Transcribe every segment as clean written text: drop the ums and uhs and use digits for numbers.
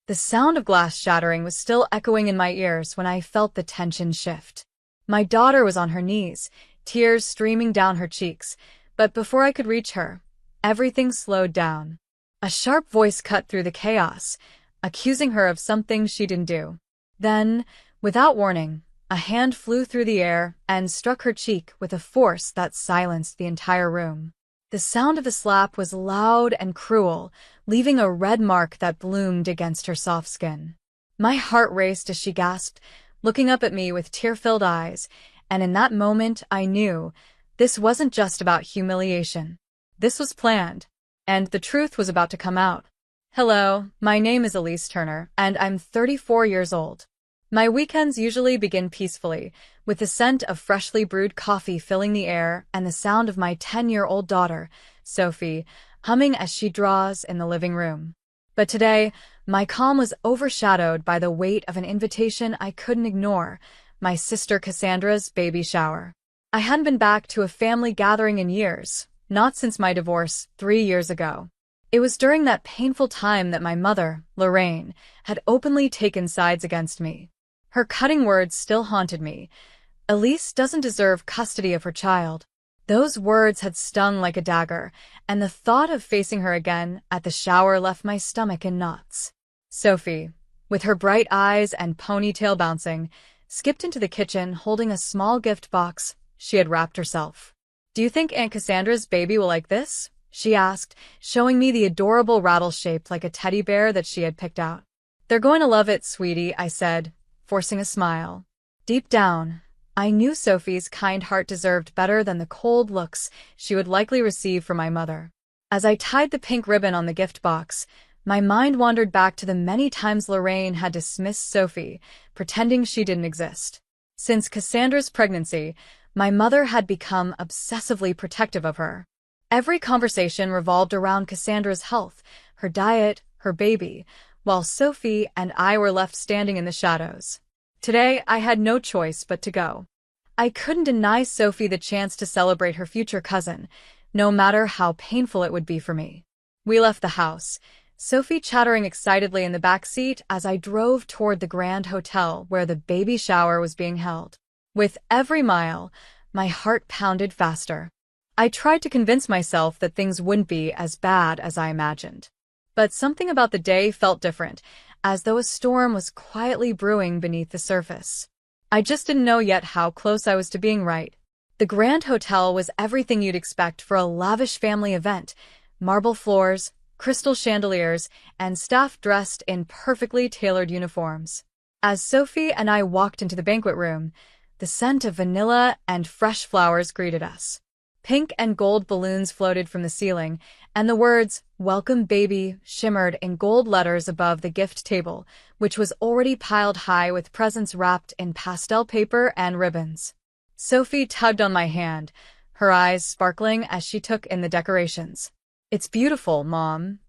The sound of glass shattering was still echoing in my ears when I felt the tension shift. My daughter was on her knees, tears streaming down her cheeks, but before I could reach her, everything slowed down. A sharp voice cut through the chaos, accusing her of something she didn't do. Then, without warning, a hand flew through the air and struck her cheek with a force that silenced the entire room. The sound of the slap was loud and cruel, leaving a red mark that bloomed against her soft skin. My heart raced as she gasped, looking up at me with tear-filled eyes, and in that moment I knew this wasn't just about humiliation. This was planned, and the truth was about to come out. Hello, my name is Elise Turner, and I'm 34 years old. My weekends usually begin peacefully, with the scent of freshly brewed coffee filling the air and the sound of my 10-year-old daughter, Sophie, humming as she draws in the living room. But today, my calm was overshadowed by the weight of an invitation I couldn't ignore, my sister Cassandra's baby shower. I hadn't been back to a family gathering in years, not since my divorce 3 years ago. It was during that painful time that my mother, Lorraine, had openly taken sides against me. Her cutting words still haunted me. Elise doesn't deserve custody of her child. Those words had stung like a dagger, and the thought of facing her again at the shower left my stomach in knots. Sophie, with her bright eyes and ponytail bouncing, skipped into the kitchen holding a small gift box she had wrapped herself. "Do you think Aunt Cassandra's baby will like this?" she asked, showing me the adorable rattle shaped like a teddy bear that she had picked out. "They're going to love it, sweetie," I said, forcing a smile. Deep down, I knew Sophie's kind heart deserved better than the cold looks she would likely receive from my mother. As I tied the pink ribbon on the gift box, my mind wandered back to the many times Lorraine had dismissed Sophie, pretending she didn't exist. Since Cassandra's pregnancy, my mother had become obsessively protective of her. Every conversation revolved around Cassandra's health, her diet, her baby, while Sophie and I were left standing in the shadows. Today, I had no choice but to go. I couldn't deny Sophie the chance to celebrate her future cousin, no matter how painful it would be for me. We left the house, Sophie chattering excitedly in the back seat as I drove toward the Grand Hotel where the baby shower was being held. With every mile, my heart pounded faster. I tried to convince myself that things wouldn't be as bad as I imagined. But something about the day felt different, as though a storm was quietly brewing beneath the surface. I just didn't know yet how close I was to being right. The Grand Hotel was everything you'd expect for a lavish family event: marble floors, crystal chandeliers, and staff dressed in perfectly tailored uniforms. As Sophie and I walked into the banquet room, the scent of vanilla and fresh flowers greeted us. Pink and gold balloons floated from the ceiling, and the words, "Welcome Baby," shimmered in gold letters above the gift table, which was already piled high with presents wrapped in pastel paper and ribbons. Sophie tugged on my hand, her eyes sparkling as she took in the decorations. "It's beautiful, Mom."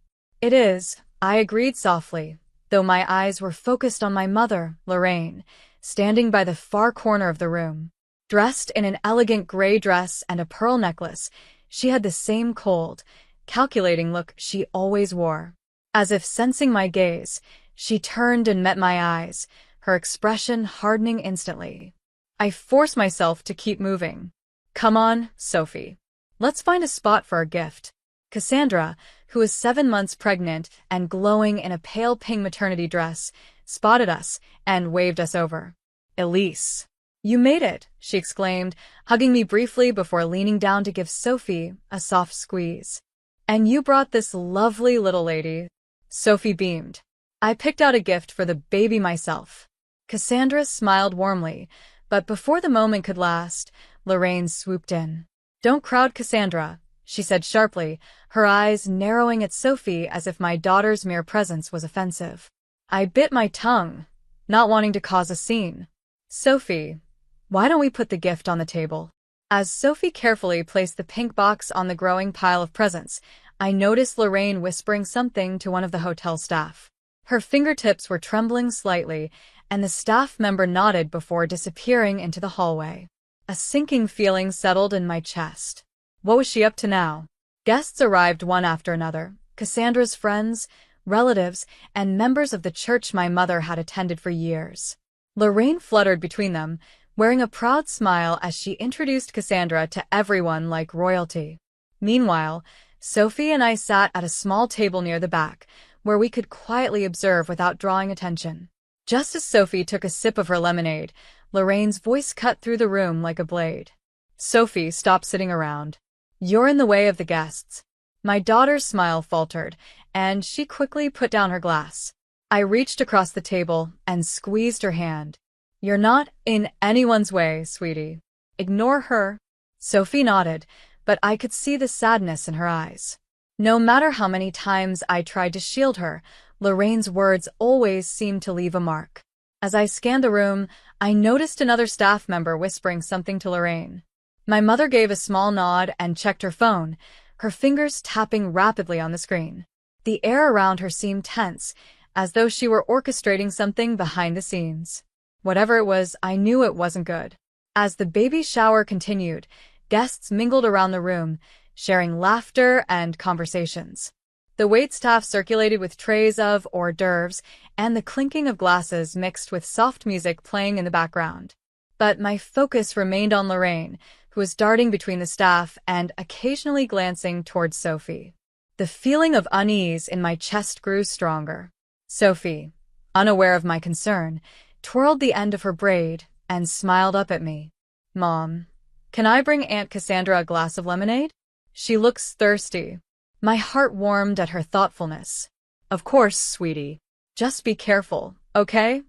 "It is," I agreed softly, though my eyes were focused on my mother, Lorraine, standing by the far corner of the room. Dressed in an elegant gray dress and a pearl necklace, she had the same cold, calculating look she always wore. As if sensing my gaze, she turned and met my eyes, her expression hardening instantly. I forced myself to keep moving. "Come on, Sophie. Let's find a spot for our gift." Cassandra, who was 7 months pregnant and glowing in a pale pink maternity dress, spotted us and waved us over. "Elise, you made it," she exclaimed, hugging me briefly before leaning down to give Sophie a soft squeeze. "And you brought this lovely little lady." Sophie beamed. "I picked out a gift for the baby myself." Cassandra smiled warmly, but before the moment could last, Lorraine swooped in. "Don't crowd, Cassandra," she said sharply, her eyes narrowing at Sophie as if my daughter's mere presence was offensive. I bit my tongue, not wanting to cause a scene. "Sophie, why don't we put the gift on the table?" As Sophie carefully placed the pink box on the growing pile of presents, I noticed Lorraine whispering something to one of the hotel staff. Her fingertips were trembling slightly, and the staff member nodded before disappearing into the hallway. A sinking feeling settled in my chest. What was she up to now? Guests arrived one after another: Cassandra's friends, relatives, and members of the church my mother had attended for years. Lorraine fluttered between them, wearing a proud smile as she introduced Cassandra to everyone like royalty. Meanwhile, Sophie and I sat at a small table near the back, where we could quietly observe without drawing attention. Just as Sophie took a sip of her lemonade, Lorraine's voice cut through the room like a blade. "Sophie, stop sitting around. You're in the way of the guests." My daughter's smile faltered, and she quickly put down her glass. I reached across the table and squeezed her hand. "You're not in anyone's way, sweetie. Ignore her." Sophie nodded, but I could see the sadness in her eyes. No matter how many times I tried to shield her, Lorraine's words always seemed to leave a mark. As I scanned the room, I noticed another staff member whispering something to Lorraine. My mother gave a small nod and checked her phone, her fingers tapping rapidly on the screen. The air around her seemed tense, as though she were orchestrating something behind the scenes. Whatever it was, I knew it wasn't good. As the baby shower continued, guests mingled around the room, sharing laughter and conversations. The waitstaff circulated with trays of hors d'oeuvres, and the clinking of glasses mixed with soft music playing in the background. But my focus remained on Lorraine, who was darting between the staff and occasionally glancing towards Sophie. The feeling of unease in my chest grew stronger. Sophie, unaware of my concern, twirled the end of her braid and smiled up at me. "Mom, can I bring Aunt Cassandra a glass of lemonade? She looks thirsty." My heart warmed at her thoughtfulness. "Of course, sweetie. Just be careful, okay?"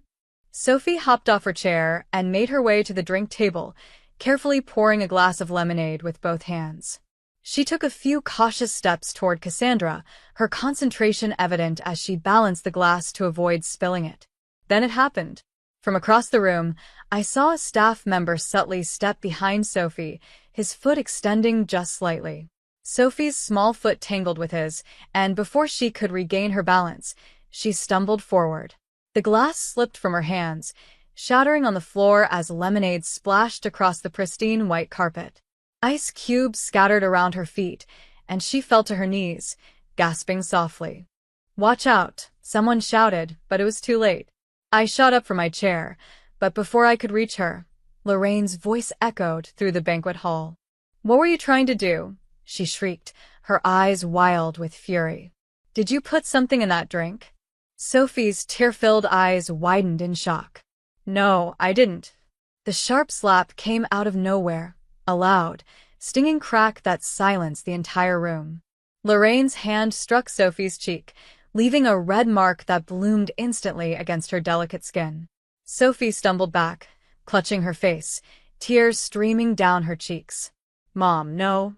Sophie hopped off her chair and made her way to the drink table, carefully pouring a glass of lemonade with both hands. She took a few cautious steps toward Cassandra, her concentration evident as she balanced the glass to avoid spilling it. Then it happened. From across the room, I saw a staff member subtly step behind Sophie, his foot extending just slightly. Sophie's small foot tangled with his, and before she could regain her balance, she stumbled forward. The glass slipped from her hands, shattering on the floor as lemonade splashed across the pristine white carpet. Ice cubes scattered around her feet, and she fell to her knees, gasping softly. "Watch out," someone shouted, but it was too late. I shot up from my chair, but before I could reach her, Lorraine's voice echoed through the banquet hall. "What were you trying to do?" she shrieked, her eyes wild with fury. "Did you put something in that drink?" Sophie's tear-filled eyes widened in shock. "No, I didn't." The sharp slap came out of nowhere, a loud, stinging crack that silenced the entire room. Lorraine's hand struck Sophie's cheek, leaving a red mark that bloomed instantly against her delicate skin. Sophie stumbled back, clutching her face, tears streaming down her cheeks. "Mom, no!"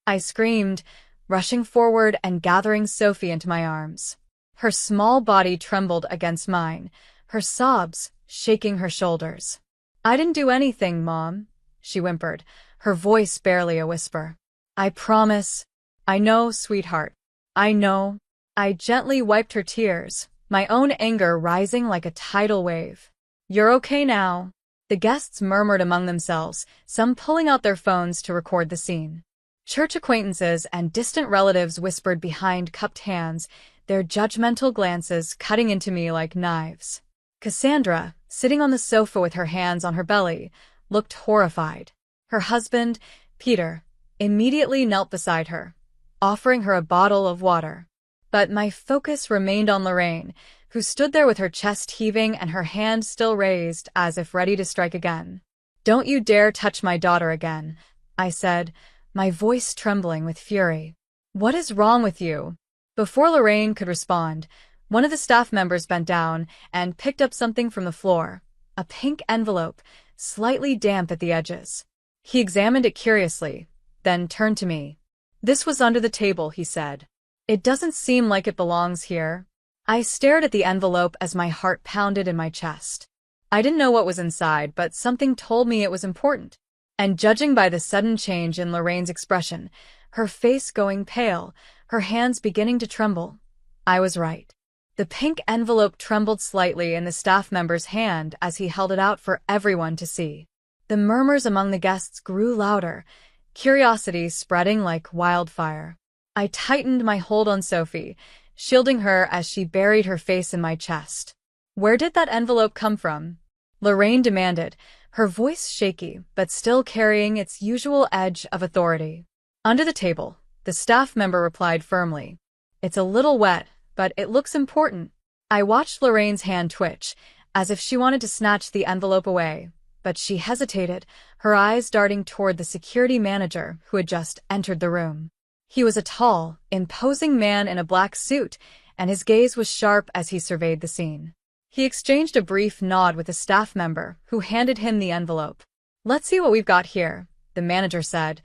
I screamed, rushing forward and gathering Sophie into my arms. Her small body trembled against mine, her sobs shaking her shoulders. "I didn't do anything, Mom," she whimpered, her voice barely a whisper. "I promise." "I know, sweetheart. I know." I gently wiped her tears, my own anger rising like a tidal wave. "You're okay now." The guests murmured among themselves, some pulling out their phones to record the scene. Church acquaintances and distant relatives whispered behind cupped hands, their judgmental glances cutting into me like knives. Cassandra, sitting on the sofa with her hands on her belly, looked horrified. Her husband, Peter, immediately knelt beside her, offering her a bottle of water. But my focus remained on Lorraine, who stood there with her chest heaving and her hand still raised as if ready to strike again. "Don't you dare touch my daughter again," I said, my voice trembling with fury. "What is wrong with you?" Before Lorraine could respond, one of the staff members bent down and picked up something from the floor, a pink envelope, slightly damp at the edges. He examined it curiously, then turned to me. "This was under the table," he said. "It doesn't seem like it belongs here." I stared at the envelope as my heart pounded in my chest. I didn't know what was inside, but something told me it was important. And judging by the sudden change in Lorraine's expression, her face going pale, her hands beginning to tremble, I was right. The pink envelope trembled slightly in the staff member's hand as he held it out for everyone to see. The murmurs among the guests grew louder, curiosity spreading like wildfire. I tightened my hold on Sophie, shielding her as she buried her face in my chest. "Where did that envelope come from?" Lorraine demanded, her voice shaky but still carrying its usual edge of authority. "Under the table," the staff member replied firmly. "It's a little wet, but it looks important." I watched Lorraine's hand twitch, as if she wanted to snatch the envelope away, but she hesitated, her eyes darting toward the security manager who had just entered the room. He was a tall, imposing man in a black suit, and his gaze was sharp as he surveyed the scene. He exchanged a brief nod with a staff member, who handed him the envelope. "Let's see what we've got here," the manager said,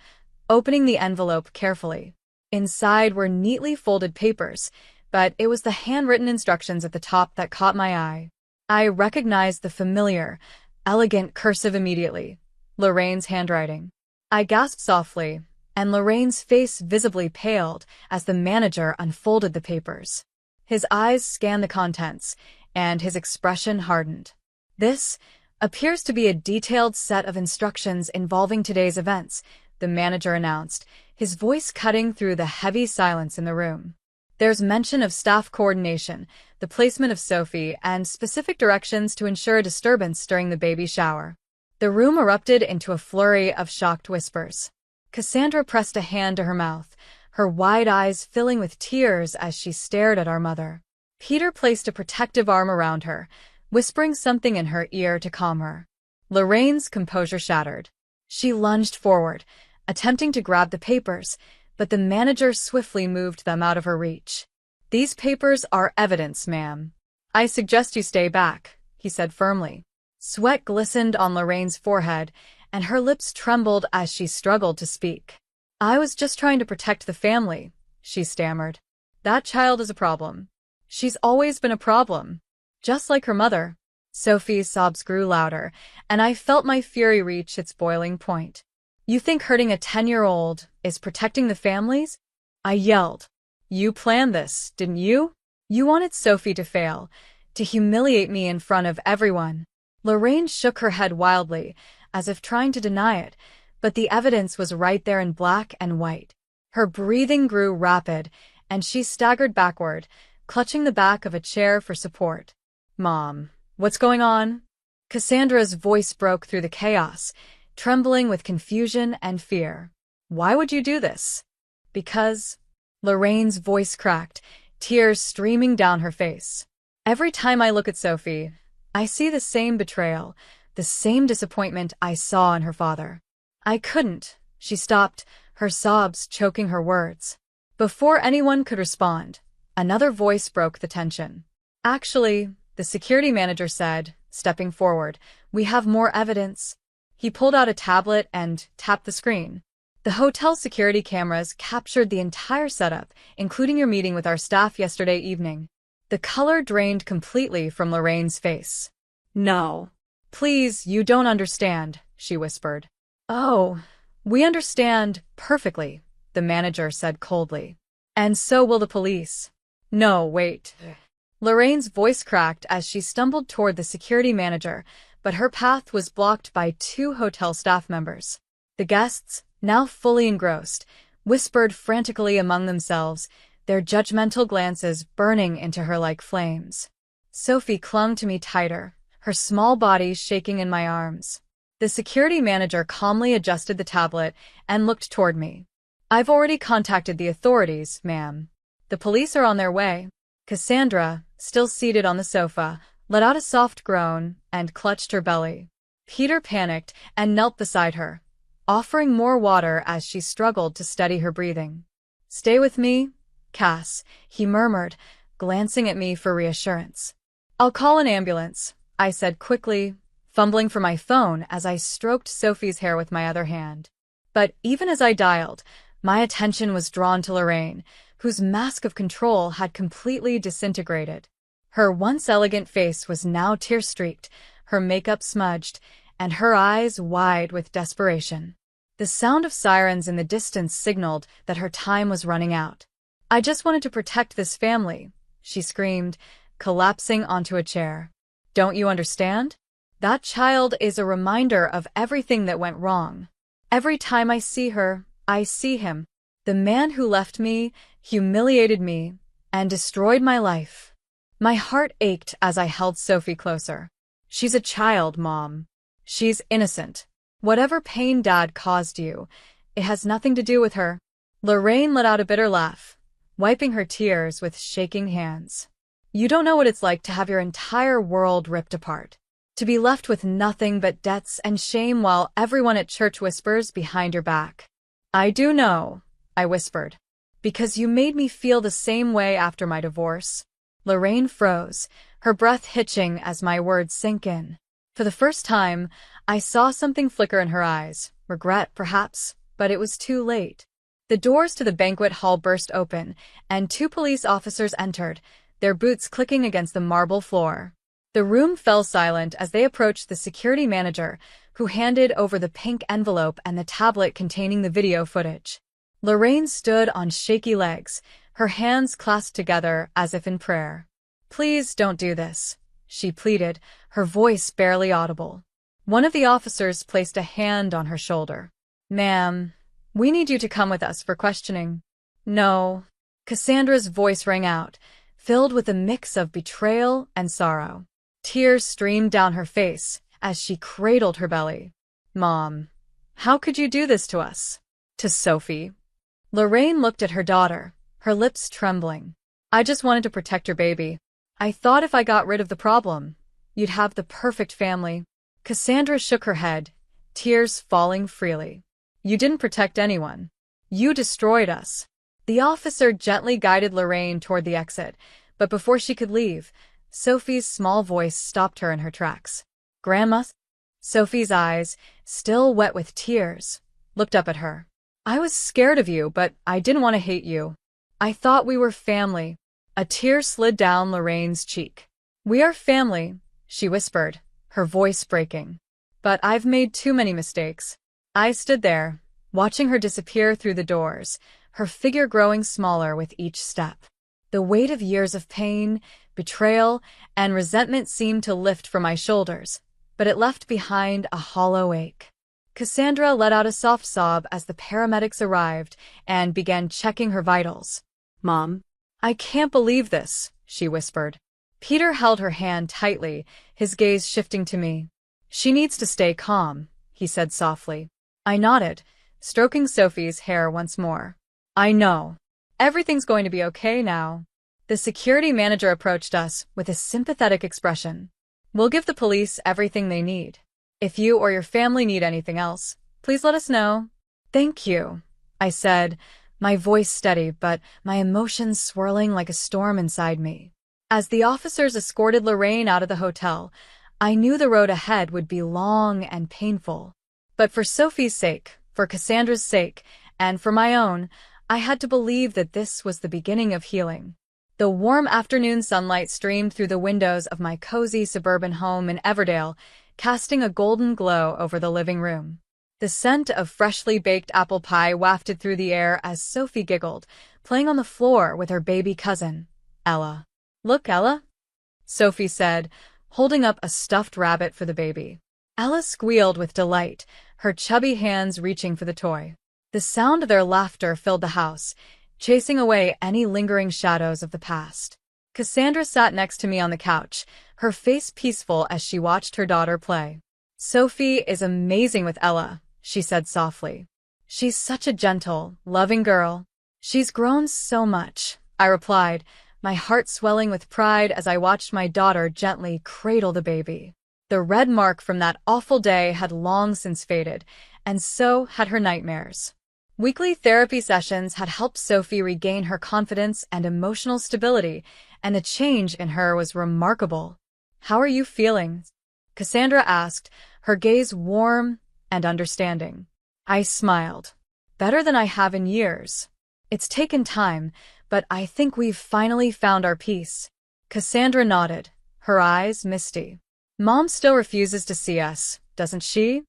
opening the envelope carefully. Inside were neatly folded papers, but it was the handwritten instructions at the top that caught my eye. I recognized the familiar, elegant cursive immediately, Lorraine's handwriting. I gasped softly, and Lorraine's face visibly paled as the manager unfolded the papers. His eyes scanned the contents, and his expression hardened. "This appears to be a detailed set of instructions involving today's events," the manager announced, his voice cutting through the heavy silence in the room. "There's mention of staff coordination, the placement of Sophie, and specific directions to ensure a disturbance during the baby shower." The room erupted into a flurry of shocked whispers. Cassandra pressed a hand to her mouth, her wide eyes filling with tears as she stared at our mother. Peter placed a protective arm around her, whispering something in her ear to calm her. Lorraine's composure shattered. She lunged forward, attempting to grab the papers, but the manager swiftly moved them out of her reach. "These papers are evidence, ma'am. I suggest you stay back," he said firmly. Sweat glistened on Lorraine's forehead, and her lips trembled as she struggled to speak. "I was just trying to protect the family," she stammered. "That child is a problem. She's always been a problem. Just like her mother." Sophie's sobs grew louder, and I felt my fury reach its boiling point. "You think hurting a 10-year-old is protecting the families?" I yelled. "You planned this, didn't you? You wanted Sophie to fail, to humiliate me in front of everyone." Lorraine shook her head wildly, as if trying to deny it, but the evidence was right there in black and white. Her breathing grew rapid, and she staggered backward, clutching the back of a chair for support. "Mom, what's going on?" Cassandra's voice broke through the chaos, trembling with confusion and fear. "Why would you do this?" "Because..." Lorraine's voice cracked, tears streaming down her face. "Every time I look at Sophie, I see the same betrayal, the same disappointment I saw in her father." I couldn't. She stopped, her sobs choking her words. Before anyone could respond, another voice broke the tension. "Actually," the security manager said, stepping forward, "we have more evidence." He pulled out a tablet and tapped the screen. "The hotel security cameras captured the entire setup, including your meeting with our staff yesterday evening." The color drained completely from Lorraine's face. "No. Please, you don't understand," she whispered. "Oh, we understand perfectly," the manager said coldly. "And so will the police." "No, wait." Lorraine's voice cracked as she stumbled toward the security manager, but her path was blocked by two hotel staff members. The guests, now fully engrossed, whispered frantically among themselves, their judgmental glances burning into her like flames. Sophie clung to me tighter, her small body shaking in my arms. The security manager calmly adjusted the tablet and looked toward me. "I've already contacted the authorities, ma'am. The police are on their way." Cassandra, still seated on the sofa, let out a soft groan and clutched her belly. Peter panicked and knelt beside her, offering more water as she struggled to steady her breathing. "Stay with me, Cass," he murmured, glancing at me for reassurance. "I'll call an ambulance," I said quickly, fumbling for my phone as I stroked Sophie's hair with my other hand. But even as I dialed, my attention was drawn to Lorraine, whose mask of control had completely disintegrated. Her once elegant face was now tear-streaked, her makeup smudged, and her eyes wide with desperation. The sound of sirens in the distance signaled that her time was running out. "I just wanted to protect this family," she screamed, collapsing onto a chair. "Don't you understand? That child is a reminder of everything that went wrong. Every time I see her, I see him. The man who left me, humiliated me, and destroyed my life. My heart ached as I held Sophie closer. She's a child, Mom. She's innocent. Whatever pain Dad caused you, it has nothing to do with her. Lorraine let out a bitter laugh, wiping her tears with shaking hands. You don't know what it's like to have your entire world ripped apart. To be left with nothing but debts and shame while everyone at church whispers behind your back. I do know, I whispered. Because you made me feel the same way after my divorce. Lorraine froze, her breath hitching as my words sank in. For the first time, I saw something flicker in her eyes, regret perhaps, but it was too late. The doors to the banquet hall burst open, and 2 police officers entered, their boots clicking against the marble floor. The room fell silent as they approached the security manager, who handed over the pink envelope and the tablet containing the video footage. Lorraine stood on shaky legs, her hands clasped together as if in prayer. Please don't do this, she pleaded, her voice barely audible. One of the officers placed a hand on her shoulder. Ma'am, we need you to come with us for questioning. No. Cassandra's voice rang out, filled with a mix of betrayal and sorrow. Tears streamed down her face as she cradled her belly. Mom, how could you do this to us? To Sophie. Lorraine looked at her daughter, her lips trembling. I just wanted to protect your baby. I thought if I got rid of the problem, you'd have the perfect family. Cassandra shook her head, tears falling freely. You didn't protect anyone. You destroyed us. The officer gently guided Lorraine toward the exit, but before she could leave, Sophie's small voice stopped her in her tracks. Grandma? Sophie's eyes, still wet with tears, looked up at her. I was scared of you, but I didn't want to hate you. I thought we were family. A tear slid down Lorraine's cheek. We are family, she whispered, her voice breaking. But I've made too many mistakes. I stood there, watching her disappear through the doors, her figure growing smaller with each step. The weight of years of pain, betrayal, and resentment seemed to lift from my shoulders, but it left behind a hollow ache. Cassandra let out a soft sob as the paramedics arrived and began checking her vitals. Mom, I can't believe this, she whispered. Peter held her hand tightly, his gaze shifting to me. She needs to stay calm, he said softly. I nodded, stroking Sophie's hair once more. I know. Everything's going to be okay now. The security manager approached us with a sympathetic expression. We'll give the police everything they need. If you or your family need anything else, please let us know. Thank you, I said, my voice steady but my emotions swirling like a storm inside me. As the officers escorted Lorraine out of the hotel, I knew the road ahead would be long and painful. But for Sophie's sake, for Cassandra's sake, and for my own, I had to believe that this was the beginning of healing. The warm afternoon sunlight streamed through the windows of my cozy suburban home in Everdale, casting a golden glow over the living room. The scent of freshly baked apple pie wafted through the air as Sophie giggled, playing on the floor with her baby cousin, Ella. Look, Ella, Sophie said, holding up a stuffed rabbit for the baby. Ella squealed with delight, her chubby hands reaching for the toy. The sound of their laughter filled the house, chasing away any lingering shadows of the past. Cassandra sat next to me on the couch, her face peaceful as she watched her daughter play. Sophie is amazing with Ella, she said softly. She's such a gentle, loving girl. She's grown so much, I replied, my heart swelling with pride as I watched my daughter gently cradle the baby. The red mark from that awful day had long since faded, and so had her nightmares. Weekly therapy sessions had helped Sophie regain her confidence and emotional stability, and the change in her was remarkable. How are you feeling? Cassandra asked, her gaze warm and understanding. I smiled. Better than I have in years. It's taken time, but I think we've finally found our peace. Cassandra nodded, her eyes misty. Mom still refuses to see us, doesn't she?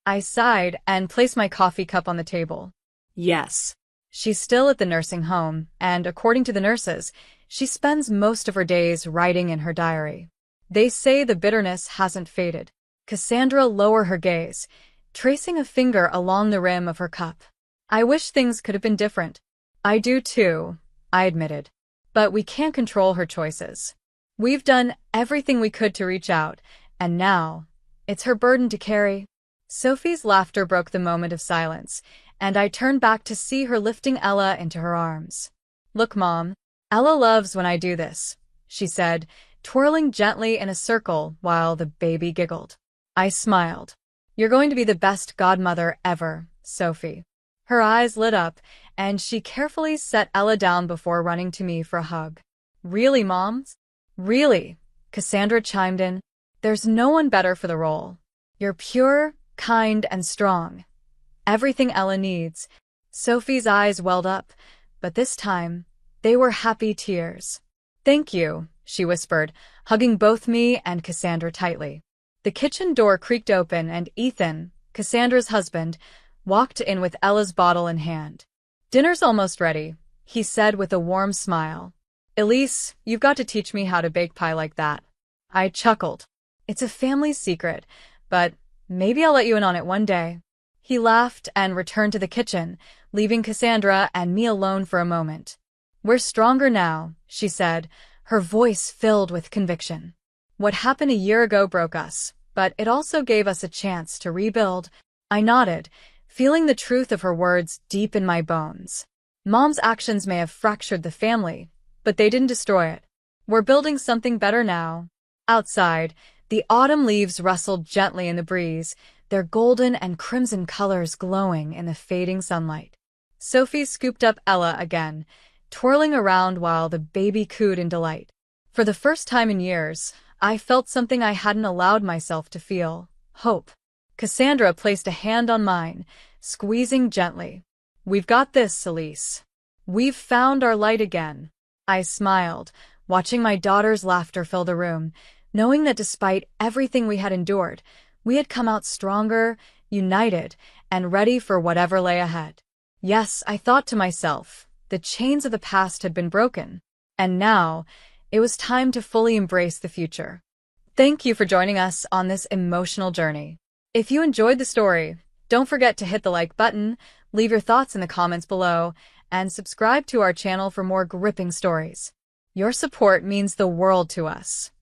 I sighed and placed my coffee cup on the table. Yes. She's still at the nursing home, and according to the nurses, she spends most of her days writing in her diary. They say the bitterness hasn't faded. Cassandra lowered her gaze, tracing a finger along the rim of her cup. I wish things could have been different. I do too, I admitted. but we can't control her choices. We've done everything we could to reach out, and now it's her burden to carry. Sophie's laughter broke the moment of silence, and I turned back to see her lifting Ella into her arms. "Look, Mom, Ella loves when I do this," she said, twirling gently in a circle while the baby giggled. I smiled. "You're going to be the best godmother ever, Sophie." Her eyes lit up, and she carefully set Ella down before running to me for a hug. "Really, Moms?" "Really," Cassandra chimed in. "There's no one better for the role. You're pure, kind, and strong. Everything Ella needs." Sophie's eyes welled up, but this time, they were happy tears. "Thank you," she whispered, hugging both me and Cassandra tightly. The kitchen door creaked open and Ethan, Cassandra's husband, walked in with Ella's bottle in hand. "Dinner's almost ready," he said with a warm smile. "Elise, you've got to teach me how to bake pie like that." I chuckled. "It's a family secret, but maybe I'll let you in on it one day." He laughed and returned to the kitchen, leaving Cassandra and me alone for a moment. "We're stronger now," she said, her voice filled with conviction. "What happened a year ago broke us, but it also gave us a chance to rebuild." I nodded, feeling the truth of her words deep in my bones. Mom's actions may have fractured the family, but they didn't destroy it. We're building something better now. Outside, the autumn leaves rustled gently in the breeze, their golden and crimson colors glowing in the fading sunlight. Sophie scooped up Ella again, twirling around while the baby cooed in delight. For the first time in years, I felt something I hadn't allowed myself to feel: hope. Cassandra placed a hand on mine, squeezing gently. "We've got this, Elise. We've found our light again." I smiled, watching my daughter's laughter fill the room, knowing that despite everything we had endured, we had come out stronger, united, and ready for whatever lay ahead. Yes, I thought to myself, the chains of the past had been broken, and now it was time to fully embrace the future. Thank you for joining us on this emotional journey. If you enjoyed the story, don't forget to hit the like button, leave your thoughts in the comments below, and subscribe to our channel for more gripping stories. Your support means the world to us.